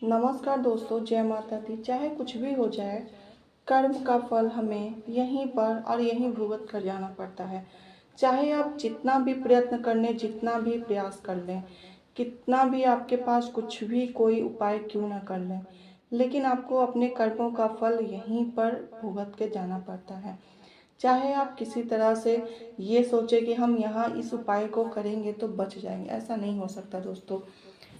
नमस्कार दोस्तों, जय माता दी। चाहे कुछ भी हो जाए, कर्म का फल हमें यहीं पर और यहीं भुगत कर जाना पड़ता है। चाहे आप जितना भी प्रयत्न कर लें, जितना भी प्रयास कर लें, कितना भी आपके पास कुछ भी कोई उपाय क्यों ना कर लें, लेकिन आपको अपने कर्मों का फल यहीं पर भुगत के जाना पड़ता है। चाहे आप किसी तरह से ये सोचें कि हम यहाँ इस उपाय को करेंगे तो बच जाएंगे, ऐसा नहीं हो सकता दोस्तों।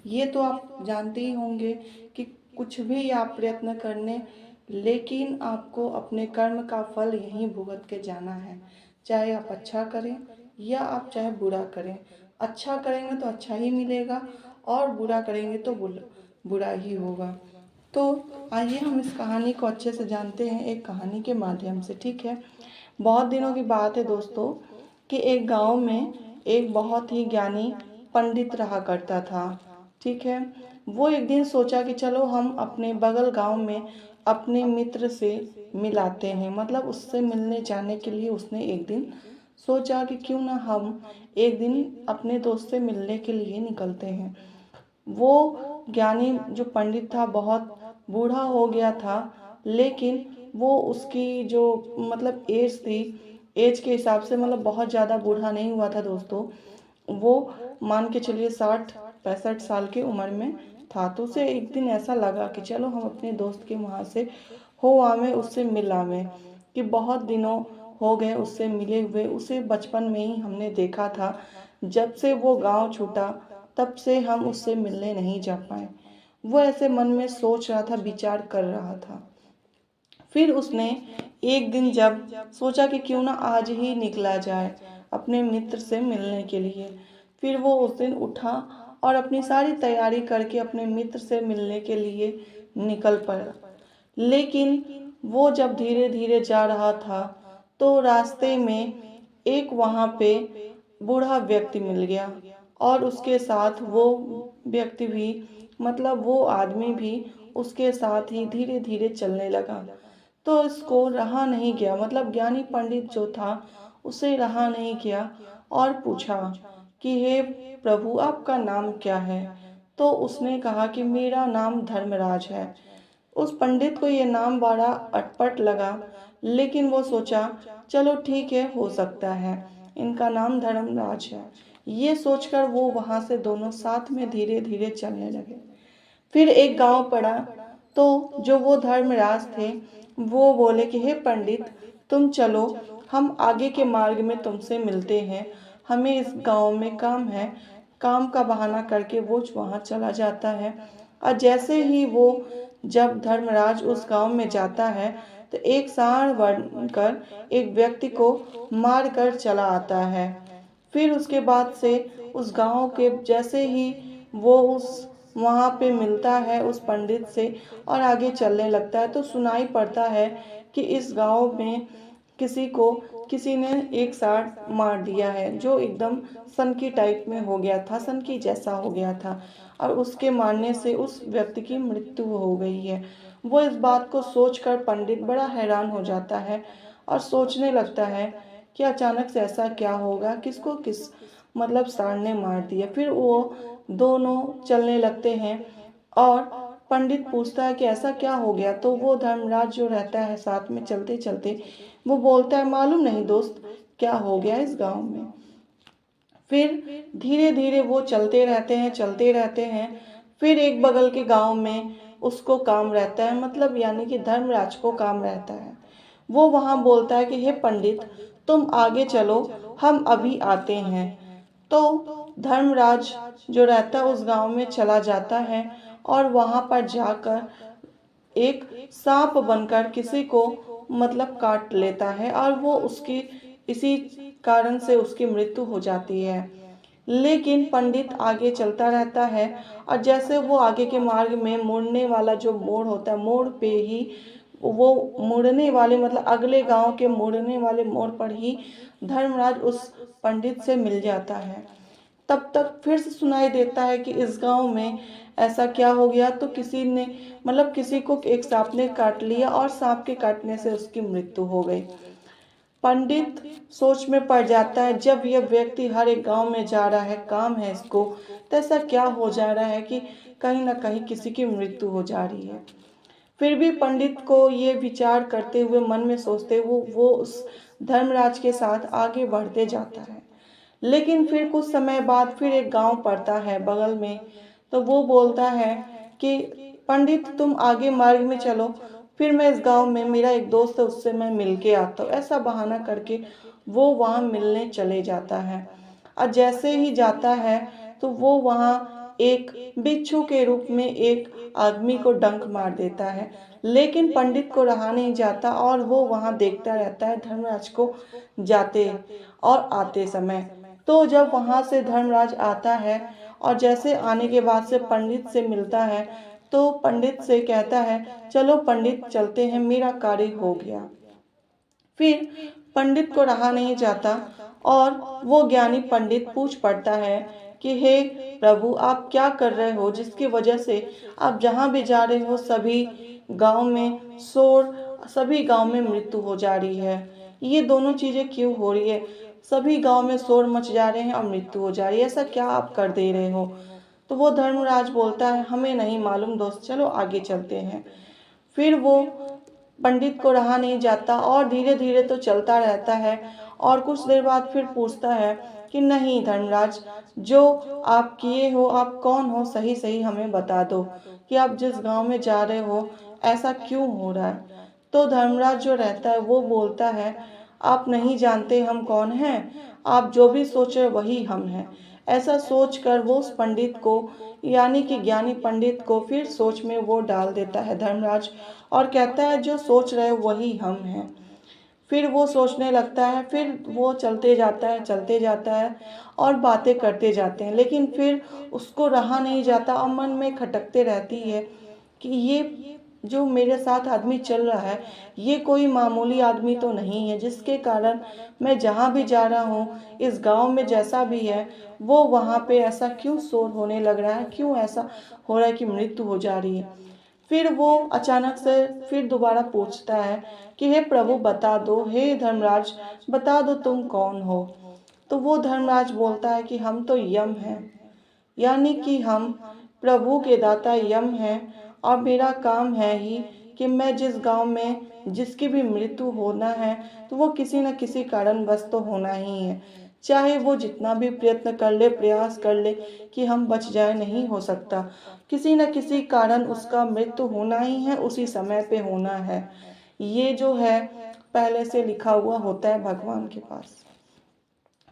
ये तो आप जानते ही होंगे कि कुछ भी आप प्रयत्न करने, लेकिन आपको अपने कर्म का फल यहीं भुगत के जाना है। चाहे आप अच्छा करें या आप चाहे बुरा करें, अच्छा करेंगे तो अच्छा ही मिलेगा और बुरा करेंगे तो बुरा ही होगा। तो आइए हम इस कहानी को अच्छे से जानते हैं एक कहानी के माध्यम से, ठीक है। बहुत दिनों की बात है दोस्तों कि एक गांव में एक बहुत ही ज्ञानी पंडित रहा करता था, ठीक है। वो एक दिन सोचा कि चलो हम अपने बगल गांव में अपने मित्र से मिलाते हैं, मतलब उससे मिलने जाने के लिए उसने एक दिन सोचा कि क्यों ना हम एक दिन अपने दोस्त से मिलने के लिए निकलते हैं। वो ज्ञानी जो पंडित था बहुत बूढ़ा हो गया था, लेकिन वो उसकी जो मतलब एज थी, एज के हिसाब से मतलब बहुत ज़्यादा बूढ़ा नहीं हुआ था दोस्तों। वो मान के चलिए 60-65 साल की उम्र में था। तो उसे एक दिन ऐसा लगा कि चलो हम अपने दोस्त के वहाँ से हो आवे, उससे मिल आवे, कि बहुत दिनों हो गए उससे मिले हुए। उसे बचपन में ही हमने देखा था, जब से वो गांव छूटा तब से हम उससे मिलने नहीं जा पाए। वो ऐसे मन में सोच रहा था, विचार कर रहा था। फिर उसने एक दिन जब सोचा कि क्यों ना आज ही निकला जाए अपने मित्र से मिलने के लिए, फिर वो उस दिन उठा और अपनी सारी तैयारी करके अपने मित्र से मिलने के लिए निकल पड़ा। लेकिन वो जब धीरे धीरे जा रहा था तो रास्ते में एक वहाँ पे बूढ़ा व्यक्ति मिल गया, और उसके साथ वो व्यक्ति भी, मतलब वो आदमी भी उसके साथ ही धीरे धीरे चलने लगा। तो इसको रहा नहीं गया, मतलब ज्ञानी पंडित जो था उसे रहा नहीं गया और पूछा कि हे प्रभु, आपका नाम क्या है। तो उसने कहा कि मेरा नाम धर्मराज है। उस पंडित को ये नाम बड़ा अटपट लगा, लेकिन वो सोचा चलो ठीक है, हो सकता है इनका नाम धर्मराज है। ये सोचकर वो वहां से दोनों साथ में धीरे धीरे चलने लगे। फिर एक गांव पड़ा, तो जो वो धर्मराज थे वो बोले कि हे पंडित, तुम चलो, हम आगे के मार्ग में तुमसे मिलते हैं, हमें इस गांव में काम है। काम का बहाना करके वो वहां चला जाता है। और जैसे ही वो, जब धर्मराज उस गांव में जाता है, तो एक सांड बनकर एक व्यक्ति को मार कर चला आता है। फिर उसके बाद से उस गांव के, जैसे ही वो उस वहाँ पे मिलता है उस पंडित से और आगे चलने लगता है, तो सुनाई पड़ता है कि इस गांव में किसी ने एक सांड मार दिया है, जो एकदम सनकी टाइप में हो गया था, सनकी जैसा हो गया था, और उसके मारने से उस व्यक्ति की मृत्यु हो गई है। वो इस बात को सोचकर पंडित बड़ा हैरान हो जाता है और सोचने लगता है कि अचानक से ऐसा क्या होगा, किसको किस मतलब सांड ने मार दिया। फिर वो दोनों चलने लगते हैं और पंडित पूछता है कि ऐसा क्या हो गया। तो वो धर्मराज जो रहता है साथ में चलते चलते, वो बोलता है मालूम नहीं दोस्त, क्या हो गया इस गांव में। फिर धीरे धीरे वो चलते रहते हैं, चलते रहते हैं। फिर एक बगल के गांव में उसको काम रहता है, मतलब यानी कि धर्मराज को काम रहता है। वो वहां बोलता है कि हे पंडित, तुम आगे चलो, हम अभी आते हैं। तो धर्मराज जो रहता है उस गांव में चला जाता है और वहां पर जाकर एक सांप बनकर किसी को मतलब काट लेता है, और वो उसकी इसी कारण से उसकी मृत्यु हो जाती है। लेकिन पंडित आगे चलता रहता है, और जैसे वो आगे के मार्ग में मुड़ने वाला जो मोड़ होता है, मोड़ पे ही वो मुड़ने वाले, मतलब अगले गांव के मुड़ने वाले मोड़ पर ही धर्मराज उस पंडित से मिल जाता है। तब तक फिर से सुनाई देता है कि इस गांव में ऐसा क्या हो गया। तो किसी ने, मतलब किसी को एक सांप ने काट लिया और सांप के काटने से उसकी मृत्यु हो गई। पंडित सोच में पड़ जाता है, जब यह व्यक्ति हर एक गांव में जा रहा है, काम है इसको, तो ऐसा क्या हो जा रहा है कि कहीं ना कहीं किसी की मृत्यु हो जा रही है। फिर भी पंडित को ये विचार करते हुए, मन में सोचते हुए वो उस धर्मराज के साथ आगे बढ़ते जाता है। लेकिन फिर कुछ समय बाद फिर एक गांव पड़ता है बगल में, तो वो बोलता है कि पंडित तुम आगे मार्ग में चलो, फिर मैं इस गांव में, मेरा एक दोस्त है उससे मैं मिल के आता हूँ। ऐसा बहाना करके वो वहाँ मिलने चले जाता है। और जैसे ही जाता है तो वो वहाँ एक बिच्छू के रूप में एक आदमी को डंक मार देता है। लेकिन पंडित को रहा नहीं जाता और वो वहाँ देखता रहता है धर्मराज को जाते और आते समय। तो जब वहाँ से धर्मराज आता है और जैसे आने के बाद से पंडित से मिलता है, तो पंडित से कहता है चलो पंडित चलते हैं, मेरा कार्य हो गया। फिर पंडित को रहा नहीं जाता और वो ज्ञानी पंडित पूछ पड़ता है कि हे प्रभु, आप क्या कर रहे हो जिसकी वजह से आप जहाँ भी जा रहे हो सभी गांव में शोर, सभी गांव में मृत्यु हो जा रही है। ये दोनों चीजें क्यों हो रही है? सभी गांव में शोर मच जा रहे हैं और मृत्यु हो जा रही है, ऐसा क्या आप कर दे रहे हो? तो वो धर्मराज बोलता है हमें नहीं मालूम दोस्त, चलो आगे चलते हैं। फिर वो पंडित को रहा नहीं जाता और धीरे धीरे तो चलता रहता है। और कुछ देर बाद फिर पूछता है कि नहीं धर्मराज, जो आप किए हो, आप कौन हो, सही सही हमें बता दो कि आप जिस गांव में जा रहे हो ऐसा क्यों हो रहा है। तो धर्मराज जो रहता है वो बोलता है आप नहीं जानते हम कौन हैं, आप जो भी सोचे वही हम हैं। ऐसा सोचकर वो उस पंडित को, यानी कि ज्ञानी पंडित को, फिर सोच में वो डाल देता है धर्मराज और कहता है जो सोच रहे वही हम हैं। फिर वो सोचने लगता है, फिर वो चलते जाता है, चलते जाता है और बातें करते जाते हैं। लेकिन फिर उसको रहा नहीं जाता और मन में खटकते रहती है कि ये जो मेरे साथ आदमी चल रहा है ये कोई मामूली आदमी तो नहीं है, जिसके कारण मैं जहाँ भी जा रहा हूँ, इस गांव में जैसा भी है वो वहाँ पे ऐसा क्यों शोर होने लग रहा है, क्यों ऐसा हो रहा है कि मृत्यु हो जा रही है। फिर वो अचानक से फिर दोबारा पूछता है कि हे प्रभु बता दो, हे धर्मराज बता दो तुम कौन हो। तो वो धर्मराज बोलता है कि हम तो यम हैं, यानी कि हम प्रभु के दाता यम हैं और मेरा काम है ही कि मैं जिस गांव में जिसकी भी मृत्यु होना है तो वो किसी न किसी कारणवश तो होना ही है, चाहे वो जितना भी प्रयत्न कर ले, प्रयास कर ले कि हम बच जाए, नहीं हो सकता। किसी न किसी कारण उसका मृत्यु होना ही है, उसी समय पे होना है। ये जो है पहले से लिखा हुआ होता है भगवान के पास।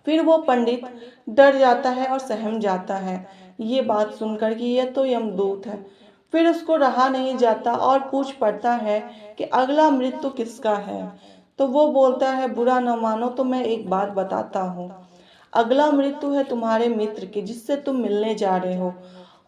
फिर वो पंडित डर जाता है और सहम जाता है ये बात सुनकर कि यह तो यमदूत है। फिर उसको रहा नहीं जाता और पूछ पड़ता है कि अगला मृत्यु किसका है। तो वो बोलता है बुरा न मानो तो मैं एक बात बताता हूँ, अगला मृत्यु है तुम्हारे मित्र की जिससे तुम मिलने जा रहे हो,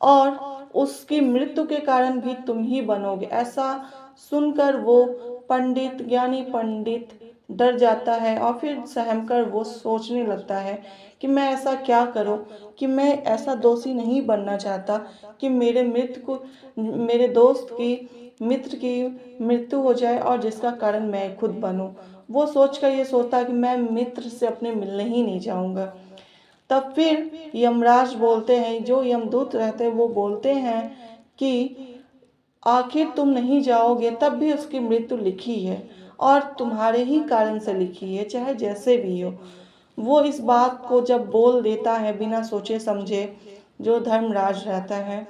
और उसकी मृत्यु के कारण भी तुम ही बनोगे। ऐसा सुनकर वो पंडित, ज्ञानी पंडित डर जाता है और फिर सहमकर वो सोचने लगता है कि मैं ऐसा क्या करूं कि मैं ऐसा दोषी नहीं बनना चाहता कि मेरे मित्र को, मेरे दोस्त की, मित्र की मृत्यु हो जाए और जिसका कारण मैं खुद बनूं। वो सोचकर ये सोचता कि मैं मित्र से अपने मिलने ही नहीं जाऊंगा। तब फिर यमराज बोलते हैं, जो यमदूत रहते हैं वो बोलते हैं कि आखिर तुम नहीं जाओगे तब भी उसकी मृत्यु लिखी है और तुम्हारे ही कारण से लिखी है, चाहे जैसे भी हो। वो इस बात को जब बोल देता है बिना सोचे समझे, जो धर्मराज रहता है,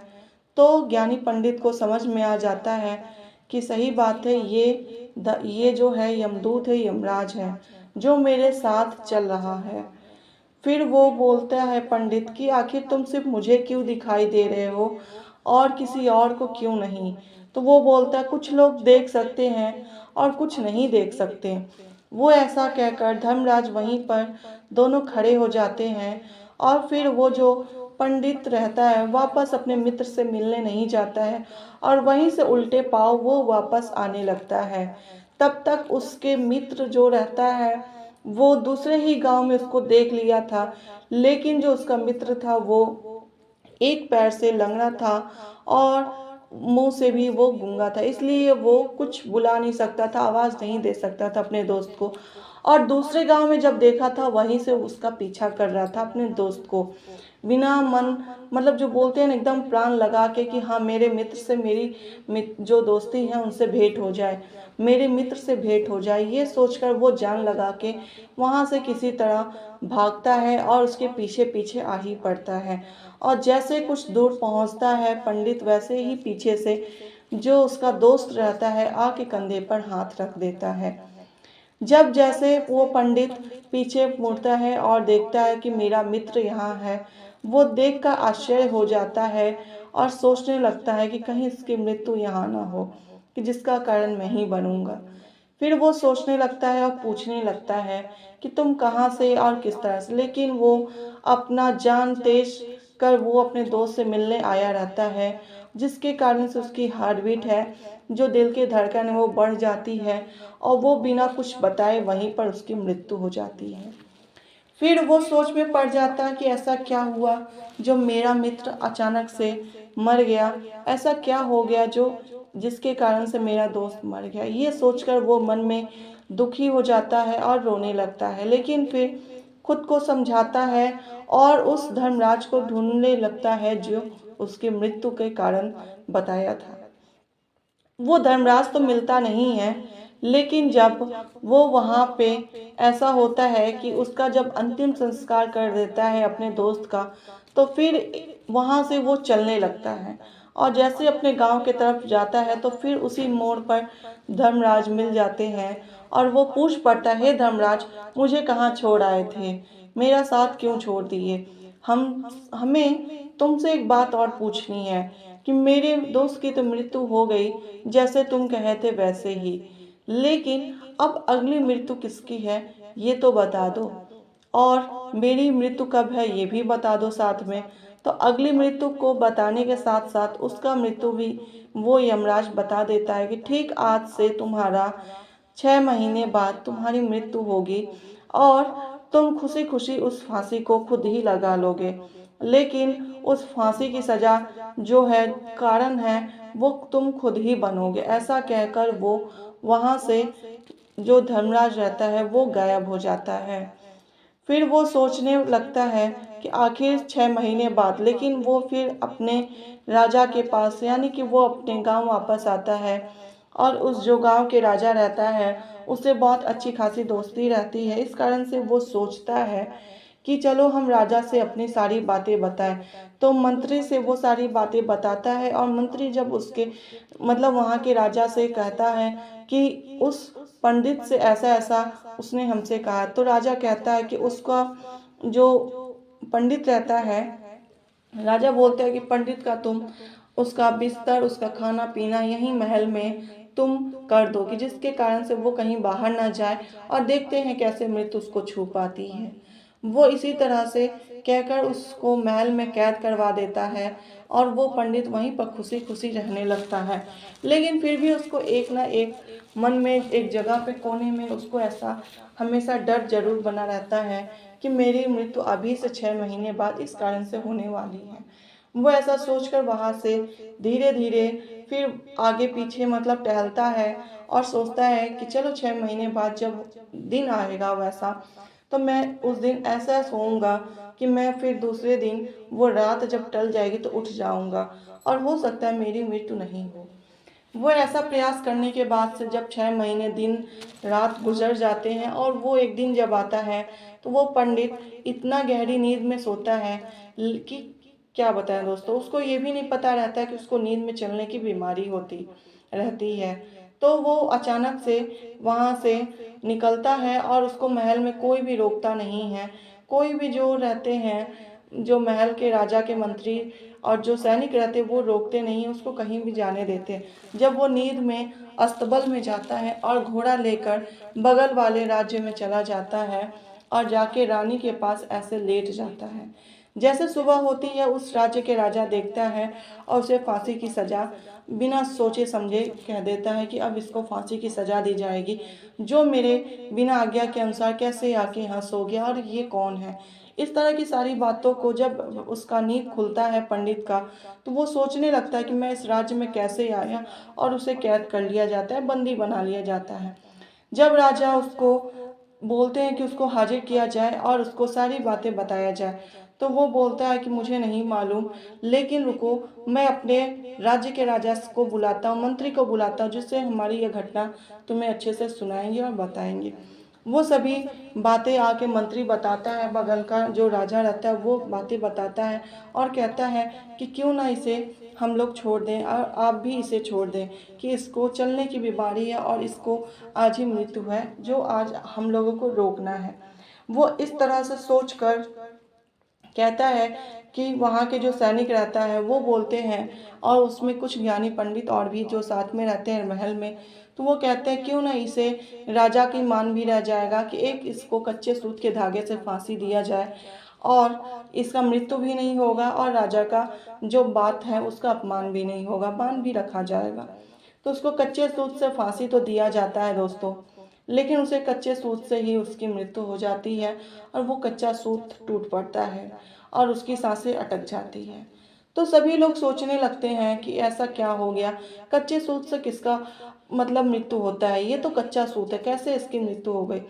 तो ज्ञानी पंडित को समझ में आ जाता है कि सही बात है, ये जो है यमदूत है, यमराज है जो मेरे साथ चल रहा है। फिर वो बोलता है पंडित कि आखिर तुम सिर्फ मुझे क्यों दिखाई दे रहे हो और किसी और को क्यों नहीं। तो वो बोलता है कुछ लोग देख सकते हैं और कुछ नहीं देख सकते। वो ऐसा कहकर धर्मराज वहीं पर दोनों खड़े हो जाते हैं और फिर वो जो पंडित रहता है वापस अपने मित्र से मिलने नहीं जाता है और वहीं से उल्टे पांव वो वापस आने लगता है। तब तक उसके मित्र जो रहता है वो दूसरे ही गांव में उसको देख लिया था, लेकिन जो उसका मित्र था वो एक पैर से लंगड़ा था और मुंह से भी वो गूंगा था, इसलिए वो कुछ बुला नहीं सकता था, आवाज नहीं दे सकता था अपने दोस्त को। और दूसरे गांव में जब देखा था वहीं से उसका पीछा कर रहा था अपने दोस्त को, बिना मन मतलब जो बोलते हैं ना एकदम प्राण लगा के कि हाँ मेरे मित्र से मेरी जो दोस्ती है उनसे भेंट हो जाए, मेरे मित्र से भेंट हो जाए, ये सोचकर वो जान लगा के वहाँ से किसी तरह भागता है और उसके पीछे पीछे आ ही पड़ता है। और जैसे कुछ दूर पहुँचता है पंडित, वैसे ही पीछे से जो उसका दोस्त रहता है आके कंधे पर हाथ रख देता है। जब जैसे वो पंडित पीछे मुड़ता है और देखता है कि मेरा मित्र यहाँ है, वो देखकर आश्चर्य हो जाता है और सोचने लगता है कि कहीं इसकी मृत्यु यहाँ ना हो, कि जिसका कारण मैं ही बनूंगा। फिर वो सोचने लगता है और पूछने लगता है कि तुम कहाँ से और किस तरह से, लेकिन वो अपना जान तेज कर वो अपने दोस्त से मिलने आया रहता है, जिसके कारण से उसकी हार्ट बीट है, जो दिल की धड़कन है वो बढ़ जाती है और वो बिना कुछ बताए वहीं पर उसकी मृत्यु हो जाती है। फिर वो सोच में पड़ जाता है कि ऐसा क्या हुआ जो मेरा मित्र अचानक से मर गया, ऐसा क्या हो गया जो जिसके कारण से मेरा दोस्त मर गया। ये सोचकर वो मन में दुखी हो जाता है और रोने लगता है, लेकिन फिर खुद को समझाता है और उस धर्मराज को ढूंढने लगता है जो उसकी मृत्यु के कारण बताया था। वो धर्मराज तो मिलता नहीं है, लेकिन जब वो वहाँ पे ऐसा होता है कि उसका जब अंतिम संस्कार कर देता है अपने दोस्त का, तो फिर वहाँ से वो चलने लगता है और जैसे अपने गांव के तरफ जाता है तो फिर उसी मोड़ पर धर्मराज मिल जाते हैं और वो पूछ पड़ता है, हे धर्मराज, मुझे कहाँ छोड़ आए थे, मेरा साथ क्यों छोड़ दिए। हमें तुमसे एक बात और पूछनी है कि मेरे दोस्त की तो मृत्यु हो गई जैसे तुम कहे थे वैसे ही, लेकिन अब अगली मृत्यु किसकी है ये तो बता दो, और मेरी मृत्यु कब है ये भी बता दो साथ में। तो अगली मृत्यु को बताने के साथ साथ उसका मृत्यु भी वो यमराज बता देता है कि ठीक आज से तुम्हारा 6 महीने बाद तुम्हारी मृत्यु होगी और तुम खुशी खुशी उस फांसी को खुद ही लगा लोगे, लेकिन उस फांसी की सजा जो है कारण है वो तुम खुद ही बनोगे। ऐसा कहकर वो वहां से जो धर्मराज रहता है वो गायब हो जाता है। फिर वो सोचने लगता है कि आखिर 6 महीने बाद, लेकिन वो फिर अपने राजा के पास यानी कि वो अपने गांव वापस आता है और उस जो गांव के राजा रहता है उससे बहुत अच्छी खासी दोस्ती रहती है। इस कारण से वो सोचता है कि चलो हम राजा से अपनी सारी बातें बताएं। तो मंत्री से वो सारी बातें बताता है और मंत्री जब उसके मतलब वहाँ के राजा से कहता है कि उस पंडित से ऐसा ऐसा उसने हमसे कहा, तो राजा कहता है कि उसका जो पंडित रहता है, राजा बोलते हैं कि पंडित का तुम उसका बिस्तर उसका खाना पीना यहीं महल में तुम कर दो, कि जिसके कारण से वो कहीं बाहर ना जाए। और देखते हैं कैसे मृत्यु उसको छू पाती है। वो इसी तरह से कहकर उसको महल में कैद करवा देता है और वो पंडित वहीं पर खुशी खुशी रहने लगता है। लेकिन फिर भी उसको एक ना एक मन में एक जगह पे कोने में उसको ऐसा हमेशा डर जरूर बना रहता है कि मेरी मृत्यु अभी से 6 महीने बाद इस कारण से होने वाली है। वो ऐसा सोचकर वहां से धीरे धीरे फिर आगे पीछे मतलब टहलता है और सोचता है कि चलो 6 महीने बाद जब दिन आएगा वैसा, तो मैं उस दिन ऐसा सोऊंगा कि मैं फिर दूसरे दिन वो रात जब टल जाएगी तो उठ जाऊंगा और हो सकता है मेरी मृत्यु नहीं हो। वो ऐसा प्रयास करने के बाद से जब 6 महीने दिन रात गुजर जाते हैं और वो एक दिन जब आता है तो वो पंडित इतना गहरी नींद में सोता है कि क्या बताएं दोस्तों, उसको ये भी नहीं पता रहता है कि उसको नींद में चलने की बीमारी होती रहती है। तो वो अचानक से वहाँ से निकलता है और उसको महल में कोई भी रोकता नहीं है। कोई भी जो रहते हैं जो महल के राजा के मंत्री और जो सैनिक रहते वो रोकते नहीं, उसको कहीं भी जाने देते। जब वो नींद में अस्तबल में जाता है और घोड़ा लेकर बगल वाले राज्य में चला जाता है और जाके रानी के पास ऐसे लेट जाता है। जैसे सुबह होती है उस राज्य के राजा देखता है और उसे फांसी की सजा बिना सोचे समझे कह देता है कि अब इसको फांसी की सजा दी जाएगी, जो मेरे बिना आज्ञा के अनुसार कैसे आके यहाँ सो गया और ये कौन है। इस तरह की सारी बातों को जब उसका नींद खुलता है पंडित का, तो वो सोचने लगता है कि मैं इस राज्य में कैसे आया, और उसे कैद कर लिया जाता है, बंदी बना लिया जाता है। जब राजा उसको बोलते हैं कि उसको हाजिर किया जाए और उसको सारी बातें बताया जाए। तो वो बोलता है कि मुझे नहीं मालूम, लेकिन रुको, मैं अपने राज्य के राजा को बुलाता हूँ, मंत्री को बुलाता हूँ, जिससे हमारी यह घटना तुम्हें अच्छे से सुनाएंगे और बताएंगे। वो सभी बातें आके मंत्री बताता है, बगल का जो राजा रहता है वो बातें बताता है और कहता है कि क्यों ना इसे हम लोग छोड़ दें और आप भी इसे छोड़ दें, कि इसको चलने की बीमारी है और इसको आज ही मृत्यु है, जो आज हम लोगों को रोकना है। वो इस तरह से सोचकर कहता है कि वहाँ के जो सैनिक रहता है वो बोलते हैं, और उसमें कुछ ज्ञानी पंडित और भी जो साथ में रहते हैं महल में, तो वो कहते हैं क्यों ना इसे राजा की मान भी रह जाएगा कि एक इसको कच्चे सूत के धागे से फांसी दिया जाए और इसका मृत्यु भी नहीं होगा और राजा का जो बात है उसका अपमान भी नहीं होगा, मान भी रखा जाएगा। तो उसको कच्चे सूत से फांसी तो दिया जाता है दोस्तों, लेकिन उसे कच्चे सूत से ही उसकी मृत्यु हो जाती है और वो कच्चा सूत टूट पड़ता है और उसकी सांसें अटक जाती है। तो सभी लोग सोचने लगते हैं कि ऐसा क्या हो गया, कच्चे सूत से किसका मतलब मृत्यु होता है, ये तो कच्चा सूत है, कैसे इसकी मृत्यु हो गई।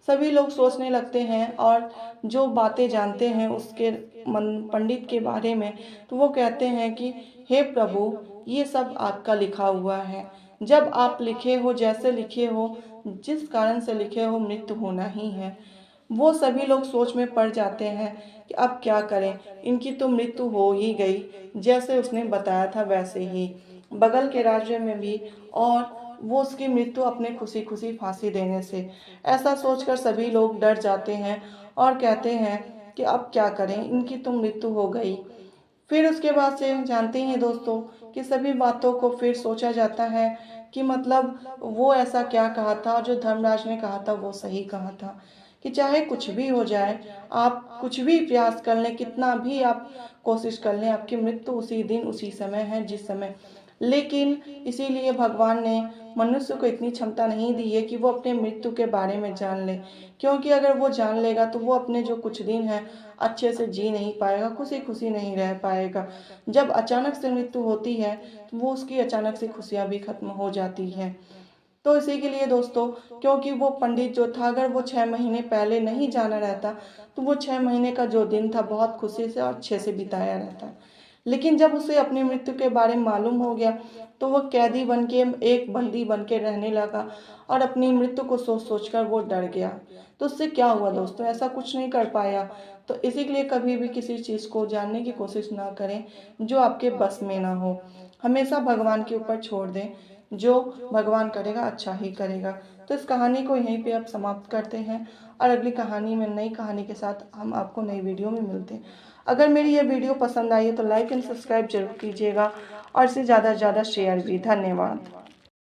सभी लोग सोचने लगते हैं और जो बातें जानते हैं उसके पंडित के बारे में, तो वो कहते हैं कि हे प्रभु, ये सब आपका लिखा हुआ है, जब आप लिखे हो, जैसे लिखे हो, जिस कारण से लिखे हो, मृत्यु होना ही है। वो सभी लोग सोच में पड़ जाते हैं कि अब क्या करें, इनकी तो मृत्यु हो ही गई, जैसे उसने बताया था वैसे ही बगल के राज्य में भी, और वो उसकी मृत्यु अपने खुशी खुशी फांसी देने से। ऐसा सोचकर सभी लोग डर जाते हैं और कहते हैं कि अब क्या करें, इनकी तो मृत्यु हो गई। फिर उसके बाद से जानते ही हैं दोस्तों कि सभी बातों को फिर सोचा जाता है कि मतलब वो ऐसा क्या कहा था, जो धर्मराज ने कहा था वो सही कहा था, कि चाहे कुछ भी हो जाए, आप कुछ भी प्रयास कर लें, कितना भी आप कोशिश कर लें, आपकी मृत्यु उसी दिन उसी समय है जिस समय। लेकिन इसीलिए भगवान ने मनुष्य को इतनी क्षमता नहीं दी है कि वो अपने मृत्यु के बारे में जान ले, क्योंकि अगर वो जान लेगा तो वो अपने जो कुछ दिन हैं अच्छे से जी नहीं पाएगा, खुशी खुशी नहीं रह पाएगा। जब अचानक से मृत्यु होती है तो वो उसकी अचानक से खुशियाँ भी खत्म हो जाती हैं। तो इसी के लिए दोस्तों, क्योंकि वो पंडित जो था, अगर वो 6 महीने पहले नहीं जाना रहता तो वो 6 महीने का जो दिन था बहुत खुशी से और अच्छे से बिताया रहता। लेकिन जब उसे अपनी मृत्यु के बारे में मालूम हो गया तो वह कैदी बन के, एक बंदी बन के रहने लगा और अपनी मृत्यु को सोच सोच कर वो डर गया। तो उससे क्या हुआ दोस्तों, ऐसा कुछ नहीं कर पाया। तो इसी के लिए कभी भी किसी चीज़ को जानने की कोशिश ना करें जो आपके बस में ना हो, हमेशा भगवान के ऊपर छोड़ दें, जो भगवान करेगा अच्छा ही करेगा। तो इस कहानी को यहीं पे अब समाप्त करते हैं और अगली कहानी में, नई कहानी के साथ हम आपको नई वीडियो में मिलते हैं। अगर मेरी ये वीडियो पसंद आई है तो लाइक एंड सब्सक्राइब जरूर कीजिएगा और इसे ज़्यादा से ज़्यादा शेयर भी। धन्यवाद।